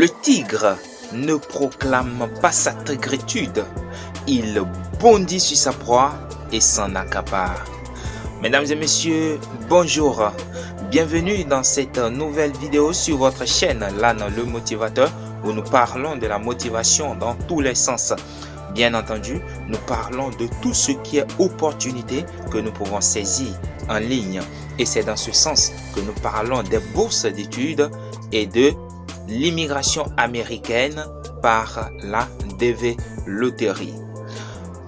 Le tigre ne proclame pas sa tigritude, il bondit sur sa proie et s'en accapare. Mesdames et messieurs, bonjour, bienvenue dans cette nouvelle vidéo sur votre chaîne Lan le motivateur où nous parlons de la motivation dans tous les sens. Bien entendu, nous parlons de tout ce qui est opportunité que nous pouvons saisir en ligne. Et c'est dans ce sens que nous parlons des bourses d'études et de l'immigration américaine par la DV Loterie.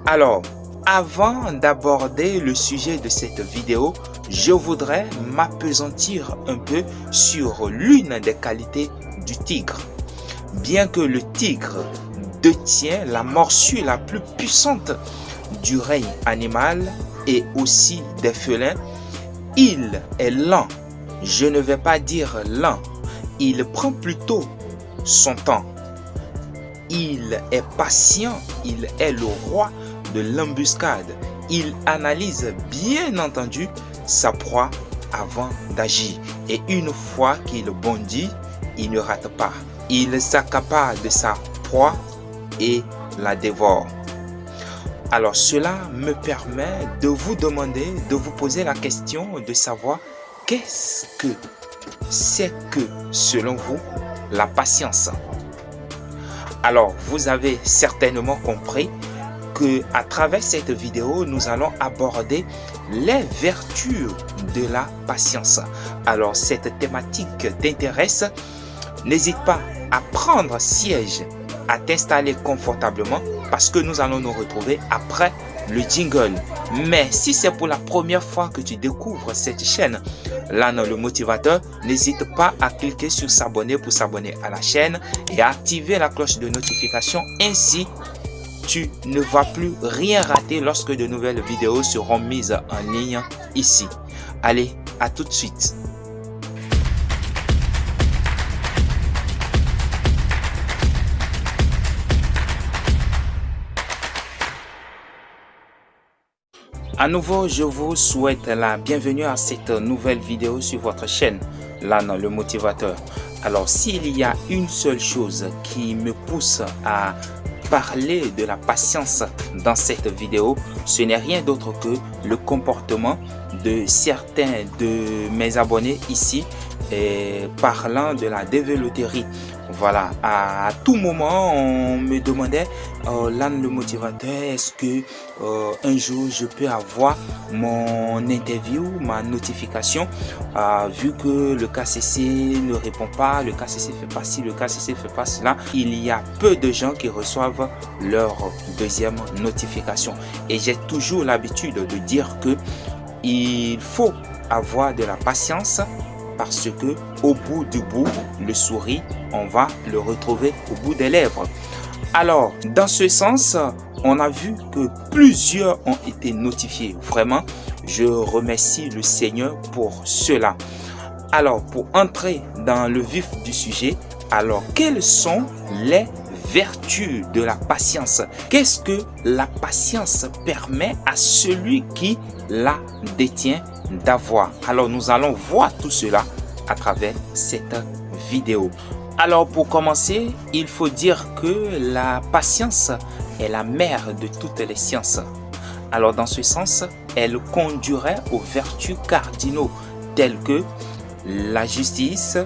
Alors, avant d'aborder le sujet de cette vidéo, je voudrais m'appesantir un peu sur l'une des qualités du tigre. Bien que le tigre détient la morsure la plus puissante du règne animal et aussi des félins, il est lent. Je ne vais pas dire lent, il prend plutôt son temps. Il est patient, il est le roi de l'embuscade. Il analyse bien entendu sa proie avant d'agir. Et une fois qu'il bondit, il ne rate pas. Il s'accapare de sa proie et la dévore. Alors cela me permet de vous demander, de vous poser la question de savoir qu'est-ce que c'est que, selon vous, la patience. Alors, vous avez certainement compris que à travers cette vidéo, nous allons aborder les vertus de la patience. Alors, cette thématique t'intéresse? N'hésite pas à prendre siège, à t'installer confortablement parce que nous allons nous retrouver après le jingle. Mais si c'est pour la première fois que tu découvres cette chaîne, Lan le motivateur, n'hésite pas à cliquer sur s'abonner pour s'abonner à la chaîne et à activer la cloche de notification. Ainsi, tu ne vas plus rien rater lorsque de nouvelles vidéos seront mises en ligne ici. Allez, à tout de suite. À nouveau, je vous souhaite la bienvenue à cette nouvelle vidéo sur votre chaîne, Lan le motivateur. Alors, s'il y a une seule chose qui me pousse à parler de la patience dans cette vidéo, ce n'est rien d'autre que le comportement de certains de mes abonnés ici parlant de la DV Loterie. Voilà, à tout moment on me demandait Lan le motivateur, est-ce que un jour je peux avoir mon interview, ma notification, vu que le KCC ne répond pas, le KCC fait pas ci, le KCC fait pas cela. Il y a peu de gens qui reçoivent leur deuxième notification et j'ai toujours l'habitude de dire que il faut avoir de la patience parce que au bout du bout, le sourire, on va le retrouver au bout des lèvres. Alors, dans ce sens, on a vu que plusieurs ont été notifiés. Vraiment, je remercie le Seigneur pour cela. Alors, pour entrer dans le vif du sujet, alors, quelles sont les vertus de la patience? Qu'est-ce que la patience permet à celui qui la détient d'avoir? Alors, nous allons voir tout cela à travers cette vidéo. Alors, pour commencer, il faut dire que la patience est la mère de toutes les sciences. Alors, dans ce sens, elle conduirait aux vertus cardinaux telles que la justice,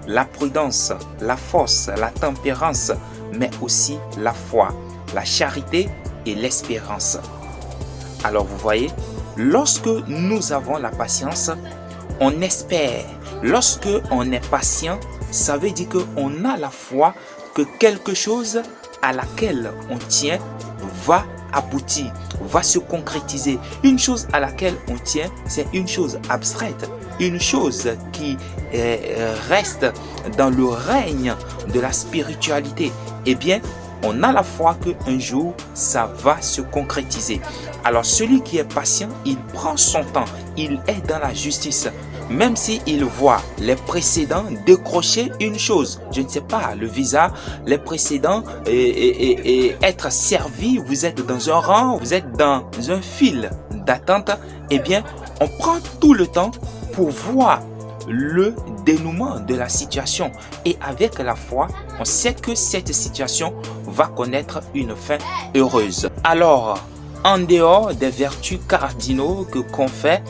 la prudence, la force, la tempérance, mais aussi la foi, la charité et l'espérance. Alors, vous voyez, lorsque nous avons la patience, on espère. Lorsque on est patient, ça veut dire qu'on a la foi que quelque chose à laquelle on tient va aboutir, va se concrétiser. Une chose à laquelle on tient, c'est une chose abstraite, une chose qui reste dans le règne de la spiritualité. Eh bien, on a la foi qu'un jour, ça va se concrétiser. Alors, celui qui est patient, il prend son temps, il est dans la justice. Même s'il voit les précédents décrocher une chose, je ne sais pas, le visa, les précédents et être servi, vous êtes dans un rang, vous êtes dans un fil d'attente, eh bien, on prend tout le temps pour voir le dénouement de la situation. Et avec la foi, on sait que cette situation va connaître une fin heureuse. Alors, en dehors des vertus cardinaux que confère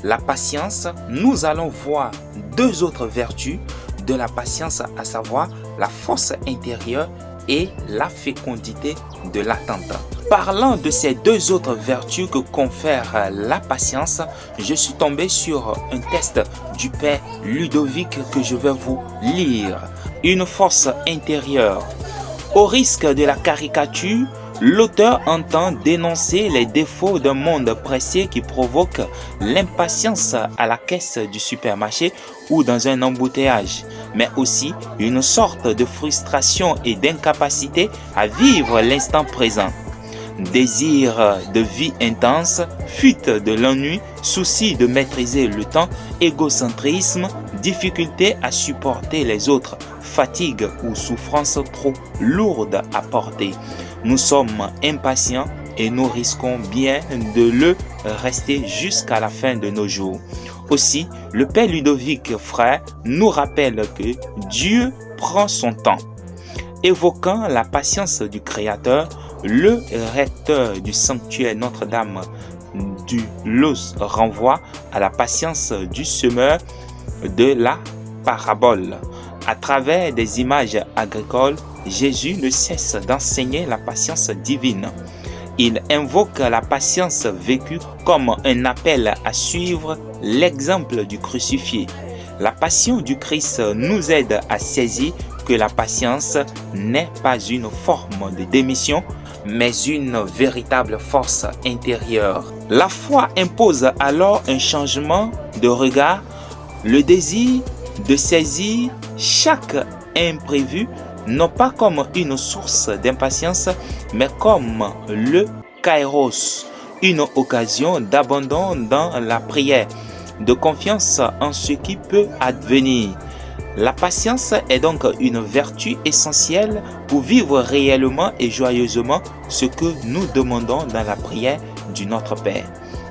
la patience, nous allons voir deux autres vertus de la patience, à savoir la force intérieure et la fécondité de l'attente. Parlant de ces deux autres vertus que confère la patience, je suis tombé sur un texte du père Ludovic que je vais vous lire. Une force intérieure. Au risque de la caricature, l'auteur entend dénoncer les défauts d'un monde pressé qui provoque l'impatience à la caisse du supermarché ou dans un embouteillage, mais aussi une sorte de frustration et d'incapacité à vivre l'instant présent. Désir de vie intense, fuite de l'ennui, souci de maîtriser le temps, égocentrisme, difficulté à supporter les autres, fatigue ou souffrance trop lourde à porter. Nous sommes impatients et nous risquons bien de le rester jusqu'à la fin de nos jours. Aussi, le père Ludovic frère nous rappelle que Dieu prend son temps. Évoquant la patience du Créateur, le recteur du sanctuaire Notre-Dame du Los renvoie à la patience du semeur de la parabole. À travers des images agricoles, Jésus ne cesse d'enseigner la patience divine. Il invoque la patience vécue comme un appel à suivre l'exemple du crucifié. La passion du Christ nous aide à saisir que la patience n'est pas une forme de démission, mais une véritable force intérieure. La foi impose alors un changement de regard, le désir de saisir chaque imprévu, non pas comme une source d'impatience, mais comme le kairos, une occasion d'abandon dans la prière, de confiance en ce qui peut advenir. La patience est donc une vertu essentielle pour vivre réellement et joyeusement ce que nous demandons dans la prière du Notre Père.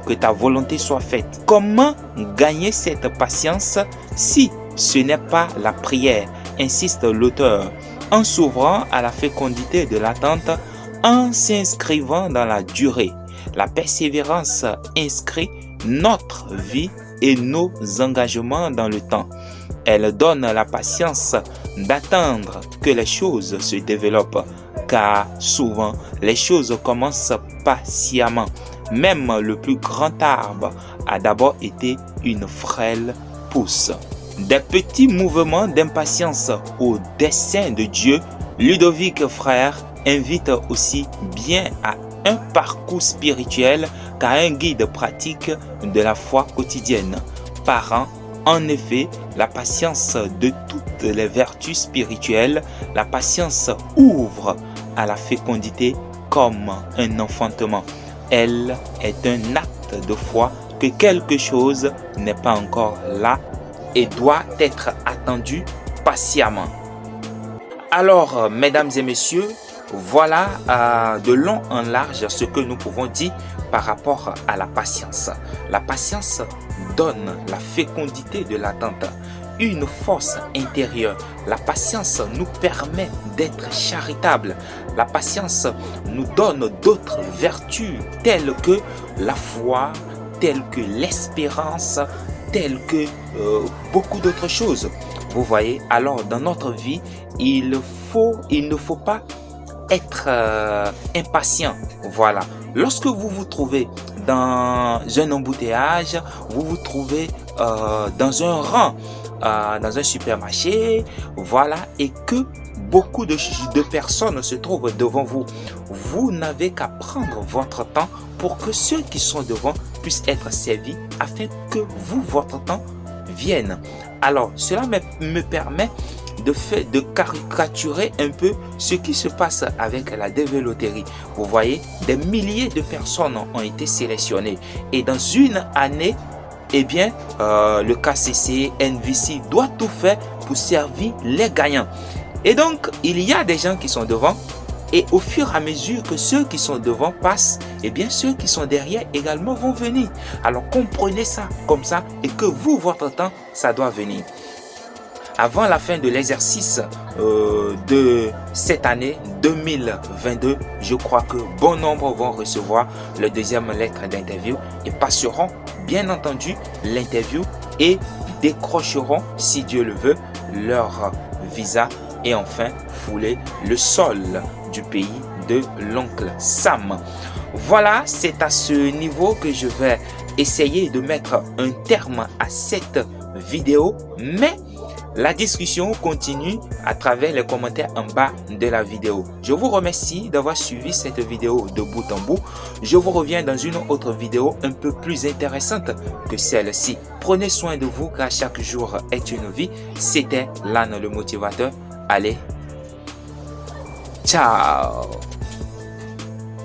Que ta volonté soit faite. Comment gagner cette patience si ce n'est pas la prière, insiste l'auteur, en s'ouvrant à la fécondité de l'attente, en s'inscrivant dans la durée. La persévérance inscrit notre vie et nos engagements dans le temps. Elle donne la patience d'attendre que les choses se développent, car souvent les choses commencent patiemment. Même le plus grand arbre a d'abord été une frêle pousse. Des petits mouvements d'impatience au dessein de Dieu, Ludovic frère invite aussi bien à un parcours spirituel qu'à un guide pratique de la foi quotidienne. Parent, en effet, la patience de toutes les vertus spirituelles, la patience ouvre à la fécondité comme un enfantement. Elle est un acte de foi que quelque chose n'est pas encore là et doit être attendu patiemment. Alors, mesdames et messieurs, voilà de long en large ce que nous pouvons dire par rapport à la patience. La patience donne la fécondité de l'attente, une force intérieure. La patience nous permet d'être charitables. La patience nous donne d'autres vertus telles que la foi, telles que l'espérance, telles que beaucoup d'autres choses. Vous voyez, alors dans notre vie, il ne faut pas être impatient. Voilà. Lorsque vous vous trouvez dans un embouteillage, vous vous trouvez dans un rang, dans un supermarché, voilà, et que beaucoup de personnes se trouvent devant vous, vous n'avez qu'à prendre votre temps pour que ceux qui sont devant puissent être servis afin que vous, votre temps vienne. Alors, cela me permet de caricaturer un peu ce qui se passe avec la dévéloterie. Vous voyez, des milliers de personnes ont été sélectionnées et dans une année, eh bien, le KCC, NVC doit tout faire pour servir les gagnants. Et donc, il y a des gens qui sont devant Et au fur et à mesure que ceux qui sont devant passent, eh bien ceux qui sont derrière également vont venir. Alors comprenez ça comme ça et que vous, votre temps, ça doit venir. Avant la fin de l'exercice de cette année 2022, je crois que bon nombre vont recevoir le deuxième lettre d'interview et passeront bien entendu l'interview et décrocheront, si Dieu le veut, leur visa et enfin fouler le sol du pays de l'oncle Sam. Voilà, c'est à ce niveau que je vais essayer de mettre un terme à cette vidéo, mais la discussion continue à travers les commentaires en bas de la vidéo. Je vous remercie d'avoir suivi cette vidéo de bout en bout. Je vous reviens dans une autre vidéo un peu plus intéressante que celle-ci. Prenez soin de vous car chaque jour est une vie. C'était Lan le motivateur. Allez, ciao!